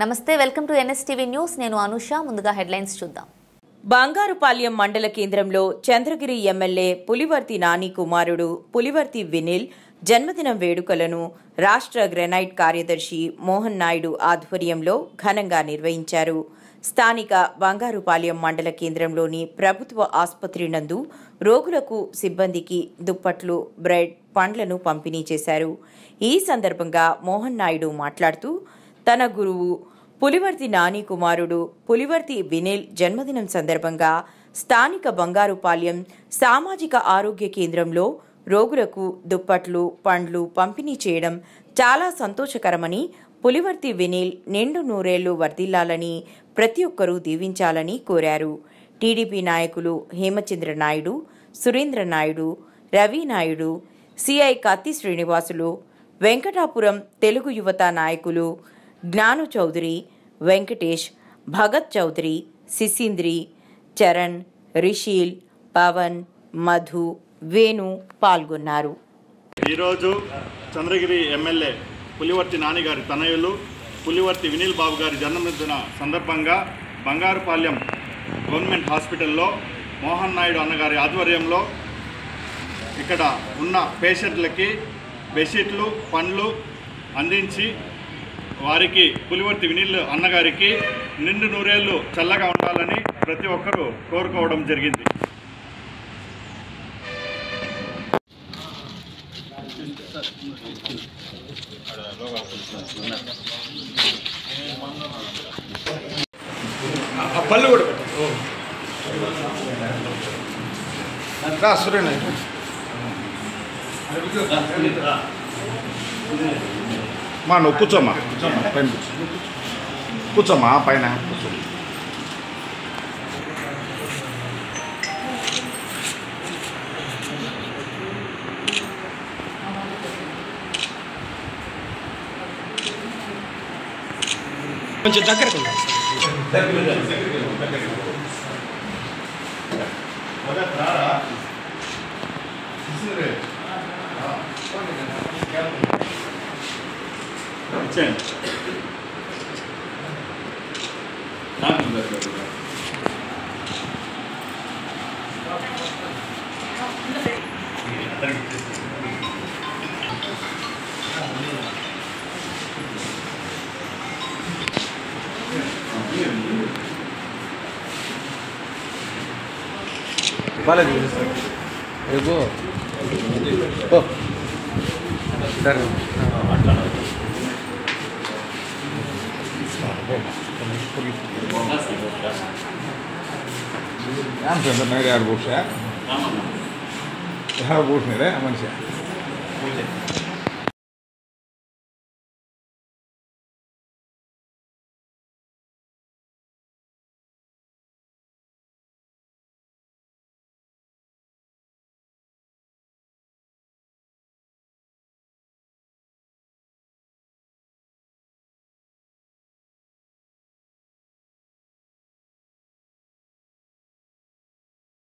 నమస్తే welcome to NSTV news నేను అనుష ముందుగా హెడ్లైన్స్ చూద్దాం బంగారుపాళ్యం మండల కేంద్రంలో చంద్రగిరి ఎమ్మెల్యే పులివర్తి నాని కుమారుడు పులివర్తి వినిల్ జన్మదినం వేడుకలను రాష్ట్ర గ్రెనైట్ కార్యదర్శి మోహన్ నాయుడు ఆధ్వర్యంలో ఘనంగా నిర్వహించారు. స్థానిక బంగారుపాళ్యం మండల కేంద్రంలోని ప్రభుత్వ ఆసుపత్రి నందు రోగులకు సిబ్బందికి దుప్పట్లు, బ్రెడ్, పండ్లను పంపిణీ చేశారు. ఈ సందర్భంగా మోహన్ నాయుడు మాట్లాడుతూ తన గురువు పులివర్తి నాని కుమారుడు పులివర్తి వినిల్ జన్మదినం సందర్భంగా స్థానిక బంగారుపాళ్యం సామాజిక ఆరోగ్య కేంద్రంలో రోగులకు దుప్పట్లు, పండ్లు పంపిణీ చేయడం చాలా సంతోషకరమని, పులివర్తి వినిల్ నిండు నూరేళ్లు వర్ధిల్లాలని ప్రతి ఒక్కరూ దీవించాలని కోరారు. టీడీపీ నాయకులు హేమచంద్ర నాయుడు, సురేంద్ర నాయుడు, రవి నాయుడు, సిఐ కత్తి శ్రీనివాసులు, వెంకటాపురం తెలుగు యువత నాయకులు జ్ఞాను చౌదరి, వెంకటేష్, భగత్ చౌదరి, సిసింద్రి, చరణ్, రిషీల్, పవన్, మధు, వేణు పాల్గొన్నారు. ఈరోజు చంద్రగిరి ఎమ్మెల్యే పులివర్తి నాని గారి తనయులు పులివర్తి వినిల్ బాబు గారి జన్మదిన సందర్భంగా బంగారుపాళ్యం గవర్నమెంట్ హాస్పిటల్లో మోహన్ నాయుడు అన్నగారి ఆధ్వర్యంలో ఇక్కడ ఉన్న పేషెంట్లకి బెడ్షీట్లు, పండ్లు అందించి వారికి పులివర్తి వినిల్ అన్నగారికి నిండు నూరేళ్లు చల్లగా ఉండాలని ప్రతి ఒక్కరూ కోరుకోవడం జరిగింది. పళ్ళు కూడా మా నువ్వు కూర్చోమ్మా, పైన కూర్చోమ్మా, పైన కూర్చో. కొంచెం దగ్గరకు బాలేదు రేపు సరే ಯಾರು ಬೋಟ್ಸ ಯಾರು ಬೋಟ್ನಿದೆ ಮನುಷ್ಯ